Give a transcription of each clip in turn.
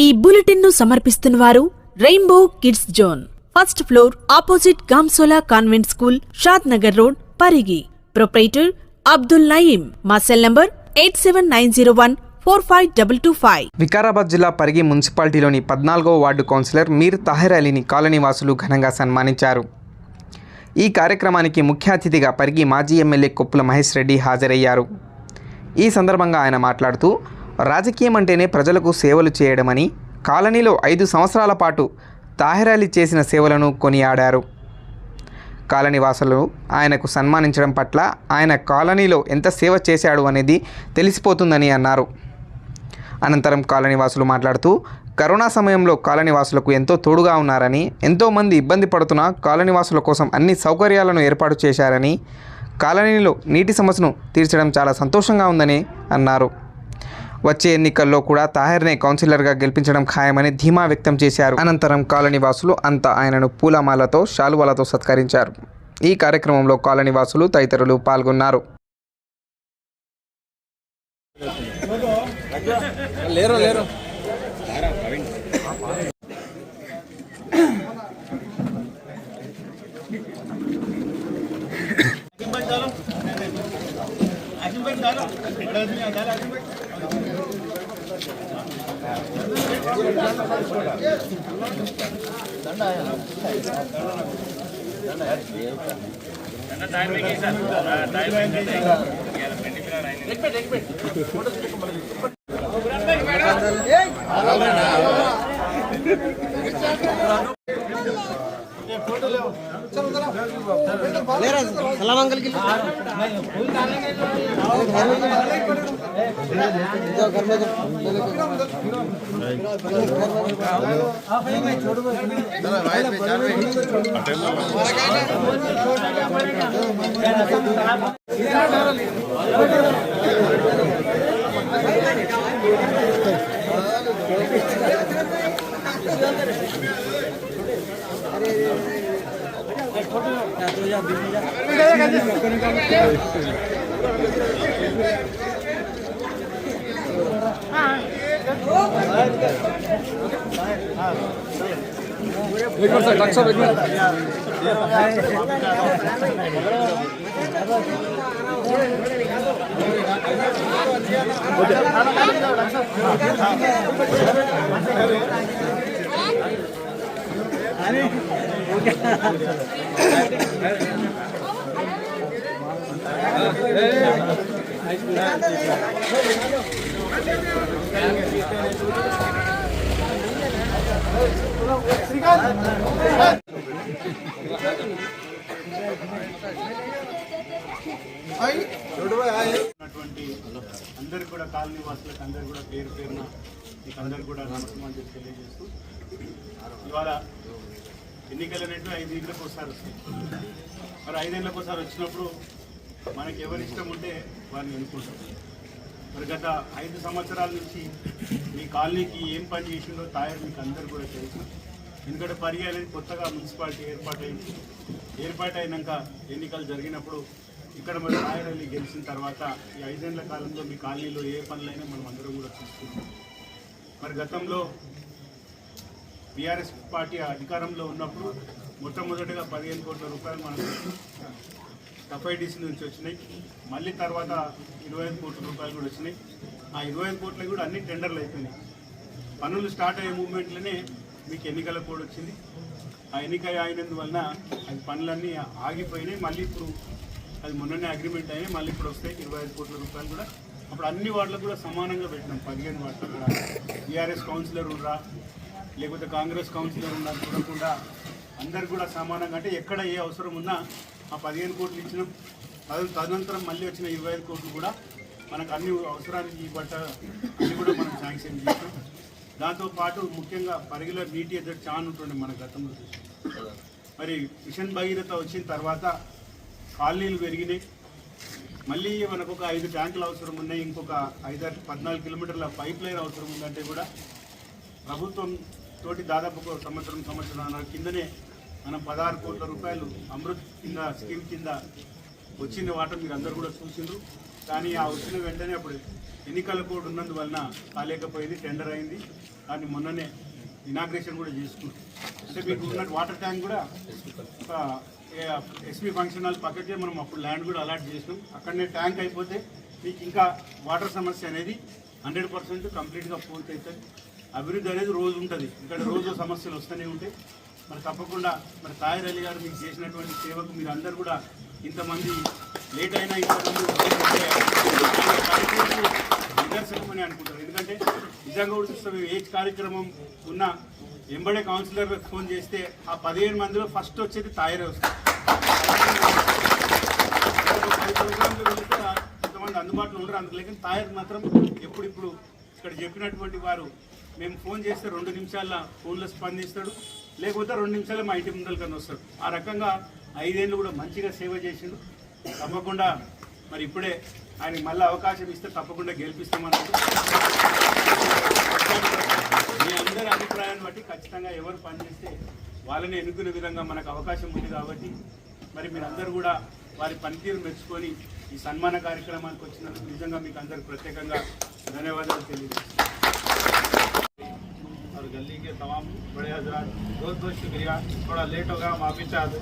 ఈ బులెటిన్ ను సమర్పిస్తున్నవారు rainbow kids zone, first floor, opposite గాంసోలా convent school, Shadnagar road, Parigi. Proprietor Abdul Naeem. మా సెల్ నంబర్ 8790145225. వికారాబాద్ జిల్లా పరిగి మున్సిపాలిటీలోని 14వ వార్డు కౌన్సిలర్ మీర్ తాహిర్ అలీని కాలనీ వాసులు ఘనంగా సన్మానించారు. ఈ కార్యక్రమానికి ముఖ్య అతిథిగా పరిగి మాజీ ఎమ్మెల్యే కొప్పుల మహేష్ రెడ్డి హాజరయ్యారు. ఈ సందర్భంగా ఆయన మాట్లాడుతూ, రాజకీయం అంటేనే ప్రజలకు సేవలు చేయడమని, కాలనీలో 5 సంవత్సరాల పాటు తాహిర్ అలీ చేసిన సేవలను కొనియాడారు. కాలనీ వాసులు ఆయనకు సన్మానించడం పట్ల ఆయన కాలనీలో ఎంత సేవ చేశాడు అనేది తెలిసిపోతుందని అన్నారు. అనంతరం కాలనీ వాసులు మాట్లాడుతూ, కరోనా సమయంలో కాలనీ వాసులకు ఎంతో తోడుగా ఉన్నారని, ఎంతోమంది ఇబ్బంది పడుతున్న కాలనీ వాసుల కోసం అన్ని సౌకర్యాలను ఏర్పాటు చేశారని, కాలనీలో నీటి సమస్యను తీర్చడం చాలా సంతోషంగా ఉందని అన్నారు. వచ్చే ఎన్నికల్లో కూడా తాహిర్నే కౌన్సిలర్గా గెలిపించడం ఖాయమని ధీమా వ్యక్తం చేశారు. అనంతరం కాలనీ వాసులు అంతా ఆయనను పూలమాలతో, శాలువాలతో సత్కరించారు. ఈ కార్యక్రమంలో కాలనీ వాసులు తదితరులు పాల్గొన్నారు. सलाम अंकल की घर में అందరు కూడా కాలనీ వాసులకు అందరు కూడా పేరు పేరున మీకు అందరు కూడా నమస్కారం తెలియజేస్తూ, ఇవాళ ఎన్నికలు అనేవి 5 ఏళ్ళకి ఒకసారి వస్తాయి. మరి 5 ఏళ్ళకి ఒకసారి వచ్చినప్పుడు మనకి ఎవరి ఇష్టం ఉంటే వారిని ఎన్నుకుంటాం. మరి గత 5 సంవత్సరాల నుంచి మీ కాలనీకి ఏం పని చేసిందో తాహిర్ మీకు అందరు కూడా తెలుసు. ఎందుకంటే పరిగి అనేది కొత్తగా మున్సిపాలిటీ ఏర్పాటైనాక ఎన్నికలు జరిగినప్పుడు ఇక్కడ మరి తాహిర్ అలీ గెలిచిన తర్వాత ఈ 5 ఏళ్ల కాలంలో మీ కాలనీలో ఏ పనులైనా మనం అందరం కూడా చూసుకుంటాం. మరి గతంలో బీఆర్ఎస్ పార్టీ అధికారంలో ఉన్నప్పుడు మొట్టమొదటిగా 15 కోట్ల రూపాయలు మనకు ఎఫ్ఐడిసి నుంచి వచ్చినాయి. మళ్ళీ తర్వాత 25 కోట్ల రూపాయలు కూడా వచ్చినాయి. ఆ 25 కోట్లు కూడా అన్ని టెండర్లు అయిపోయినాయి. పనులు స్టార్ట్ అయ్యే మూమెంట్లోనే మీకు ఎన్నికల కోడ్ వచ్చింది. ఆ ఎన్నిక అయినందువలన అది పనులన్నీ ఆగిపోయినాయి. మళ్ళీ ఇప్పుడు అది మొన్ననే అగ్రిమెంట్ అయినాయి. మళ్ళీ ఇప్పుడు వస్తాయి 25 కోట్ల రూపాయలు కూడా. అప్పుడు అన్ని వార్డులకు కూడా సమానంగా పెట్టినాం. 15 వార్డులకు కూడా టీఆర్ఎస్ కౌన్సిలర్ ఉండరా, లేకపోతే కాంగ్రెస్ కౌన్సిలర్ ఉన్నా చూడకుండా అందరు కూడా సమానంగా, అంటే ఎక్కడ ఏ అవసరం ఉన్నా ఆ 15 కోట్లు ఇచ్చినాం. తదనంతరం మళ్ళీ వచ్చిన 25 కోట్లు కూడా మనకు అన్ని అవసరానికి బట్ట అన్ని కూడా మనం శాంక్షన్ చేసినాం. దాంతోపాటు ముఖ్యంగా పరిగిలో నీటి ఎద్దడి చాలా ఉంటుండే మన గతంలో చూసి. మరి మిషన్ భగీరథ వచ్చిన తర్వాత కాలనీలు పెరిగినాయి. మళ్ళీ మనకు ఒక 5 ట్యాంకులు అవసరం ఉన్నాయి. ఇంకొక 14 కిలోమీటర్ల పైప్ లైన్ అవసరం ఉందంటే కూడా ప్రభుత్వం తోటి దాదాపు ఒక సంవత్సరం కిందనే మనం 16 కోట్ల రూపాయలు అమృత్ కింద స్కీమ్ కింద వచ్చిన వాటర్ మీరు అందరూ కూడా చూసిండ్రు. కానీ ఆ వచ్చిన వెంటనే అప్పుడు ఎన్నికల కోడ్ ఉన్నందువలన కాలేకపోయింది, టెండర్ అయింది. కానీ మొన్ననే ఇనాగ్రేషన్ కూడా చేసుకున్నాం. అంటే మీకు ఉన్న వాటర్ ట్యాంక్ కూడా ఒక ఎస్పీ ఫంక్షన్ హాల్ పక్కకే మనం అప్పుడు ల్యాండ్ కూడా అలాట్ చేసినాం. అక్కడనే ట్యాంక్ అయిపోతే మీకు ఇంకా వాటర్ సమస్య అనేది 100% కంప్లీట్గా పూర్తి అవుతుంది. అభివృద్ధి అనేది రోజు ఉంటుంది, ఇక్కడ రోజు సమస్యలు వస్తూనే ఉంటాయి. మరి తప్పకుండా మరి తాహిర్ అలీ గారు మీకు చేసినటువంటి సేవకు మీరు అందరూ కూడా ఇంతమంది లేట్ అయినా ఇంతమంది నిదర్శనం అని అనుకుంటారు. ఎందుకంటే నిజంగా కూడా చూస్తే మేము ఏ కార్యక్రమం ఉన్నా ఎంబడే కౌన్సిలర్లకు ఫోన్ చేస్తే ఆ 15 మందిలో ఫస్ట్ వచ్చేది తాహిరే వస్తుంది. 10 ప్రోగ్రాంలు వెళితే కొంతమంది అందుబాటులో ఉండరు, అందుకు తాహిర్ మాత్రం ఎప్పుడిప్పుడు ఇక్కడ చెప్పినటువంటి వారు మేము ఫోన్ చేస్తే 2 నిమిషాల ఫోన్లో స్పందిస్తాడు, లేకపోతే 2 నిమిషాలు మా ఇంటి ముందర కన్నా వస్తాడు. ఆ రకంగా 5 ఏళ్ళు కూడా మంచిగా సేవ చేసిండు. తప్పకుండా మరి ఇప్పుడే ఆయనకి మళ్ళీ అవకాశం ఇస్తే తప్పకుండా గెలిపిస్తామన్నారు. మీ అందరి అభిప్రాయాన్ని బట్టి ఖచ్చితంగా ఎవరు పనిచేస్తే వాళ్ళని ఎన్నుకునే విధంగా మనకు అవకాశం ఉంది. కాబట్టి మరి మీరందరూ కూడా వారి పనితీరు మెచ్చుకొని ఈ సన్మాన కార్యక్రమానికి వచ్చినందుకు నిజంగా మీకు అందరికి ప్రత్యేకంగా ధన్యవాదాలు తెలియజేస్తున్నాను. और गली के तमाम बड़े हजरात बहुत बहुत शुक्रिया, थोड़ा लेट होगा, माफ़ी चाहते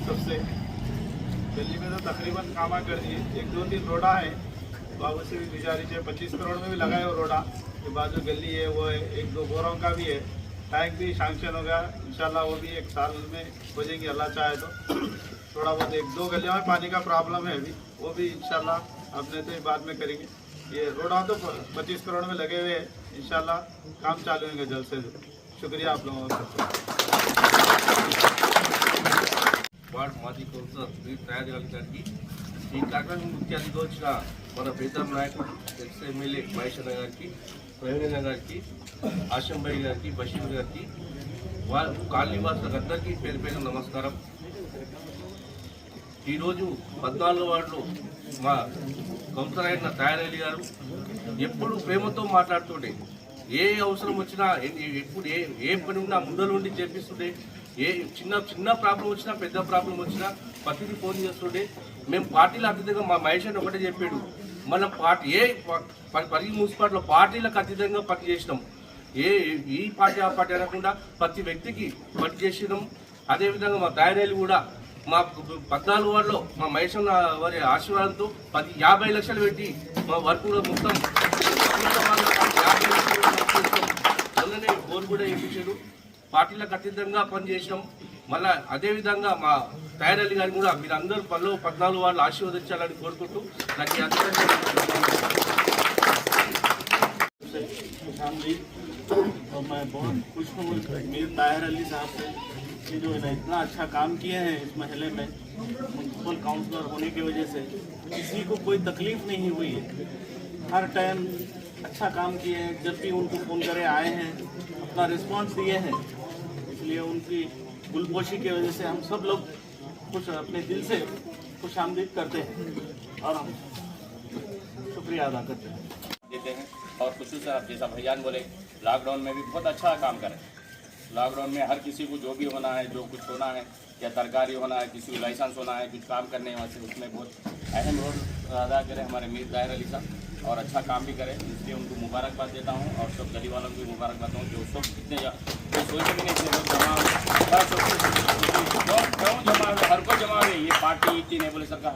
सबसे। गली में तो तकरीबन कामा कर दिए, 1-2-3 रोडा है, बाबू से भी गुजारिश है 25 करोड़ में भी लगाए वो रोडा। ये बाजू गली है वो है, 1-2 बोरों का भी है, टैंक भी सैंक्शन हो गया, इंशाल्लाह वो भी 1 साल में हो जाएंगे अल्लाह चाहे तो। थोड़ा बहुत 1-2 गलियों में पानी का प्रॉब्लम है अभी, वो भी इंशाल्लाह अपने तो बाद में करेंगे। ये रोडा तो 25 करोड़ में लगे हुए हैं, इंशाल्लाह काम चालू होंगे जल्द से जल्द। शुक्रिया आप लोगों का। వార్డ్ మాజీ కౌన్సిలర్ శ్రీ తాహిర్ అలీ గారికి ఈ కార్యక్రమం ముఖ్య అతిథిగా వచ్చిన మన ప్రీతం నాయకుడు ఎక్స్ ఎమ్మెల్యే మహేష్ అన్న గారికి, ప్రవీణ్ గారికి, ఆశం భాయ్ గారికి, బషీర్ గారికి, కాలనీ వాసులకు అందరికీ పేరు పేరు నమస్కారం. ఈరోజు 14వ వార్డులో మా కౌన్సిలర్ అయిన తాహిర్ అలీ గారు ఎప్పుడు ప్రేమతో మాట్లాడుతుండే, ఏ అవసరం వచ్చినా ఎప్పుడు ఏ పని ఉన్నా ముందర ఉండి చేపిస్తుండే, ఏ చిన్న ప్రాబ్లం వచ్చినా పెద్ద ప్రాబ్లం వచ్చినా ప్రతిదీ ఫోన్ చేస్తుండే. మేము పార్టీల అతీతంగా మా మహేష్ అని ఒకటే చెప్పాడు, మన పార్టీ పరిగి మున్సిపాలిటీలో పార్టీలకు అతీతంగా పని చేసినాం, ఈ పార్టీ ఆ పార్టీ అనకుండా ప్రతి వ్యక్తికి పని చేసినాం. అదేవిధంగా మా తాహిర్ అలీ కూడా మా 14 వార్డులో మా మహేష్ వారి ఆశీర్వాదంతో 50 లక్షలు పెట్టి మా వర్క్ కూడా మొత్తం 50 లక్షలు మొన్ననే బోర్ కూడా వేయించాడు. పార్టీలకు అతీతంగా పనిచేసినాం. మళ్ళీ అదేవిధంగా మా తాహిర్ అలీ గారిని కూడా మీరు అందరూ 14 వార్డులు ఆశీర్వదించాలని కోరుకుంటూ నాకు और मैं बहुत खुश हूँ मीर ताहिर अली साहब से कि जो इतना अच्छा काम किए हैं इस महल्ले में। म्यूनसिपल काउंसलर होने की वजह से किसी को कोई तकलीफ नहीं हुई है, हर टाइम अच्छा काम किए हैं। जब भी उनको फ़ोन करे आए हैं, अपना रिस्पांस दिए हैं, इसलिए उनकी गुलपोशी की वजह से हम सब लोग खुश अपने दिल से खुशामदीद करते हैं और हम शुक्रिया अदा करते हैं देते हैं। और खुशूसन आप जैसा भैयान बोले, लॉकडाउन में भी बहुत अच्छा काम करें। लॉकडाउन में हर किसी को जो भी होना है, जो कुछ होना है, या तरकारी होना है, किसी को लाइसेंस होना है, कुछ काम करने वास्ते उसमें बहुत अहम रोल अदा करें हमारे मीर ताहिर अली साहब, और अच्छा काम भी करें। इसलिए उनको मुबारकबाद देता हूँ और सब गली वालों को भी मुबारकबाद दूँ जो सब इतने जो सोचे भी नहीं थे लोग जमा हर को जमा हुए। ये पार्टी इतनी नहीं बोले सरकार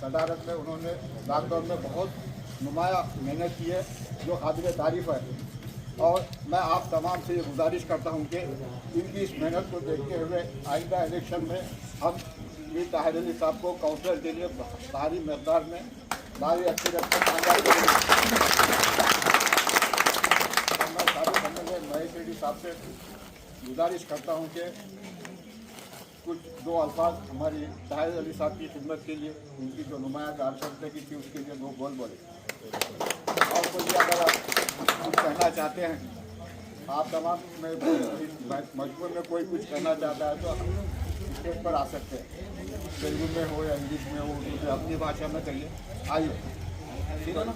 सदारत में उन्होंने लॉकडाउन में बहुत नुमाया मेहनत की है जो काबिल तारीफ़ है। और मैं आप तमाम से ये गुजारिश करता हूँ कि इनकी इस मेहनत को देखते हुए आइंदा इलेक्शन में हम मीर ताहिर अली साहब को काउंसलर के लिए भारी मकदार में भारी अच्छे कामयाब करेंगे। मैं सारे बनने में महेश रेड्डी साहब से गुजारिश करता हूँ कि कुछ 2 अल्फाज हमारी ताहिर अली साहब की खिदमत के लिए, उनकी जो नुमाया कारकर्दगी की उसके लिए 2 बोल बोले। और कोई अगर आप कुछ कहना चाहते हैं, आप तमाम में मजबूर में कोई कुछ कहना चाहता है तो स्टेज पर आ सकते हैं, तेलुगु में हो या इंग्लिश में हो, उर्दू में, अपनी भाषा में कहिए, आइए, ठीक है ना।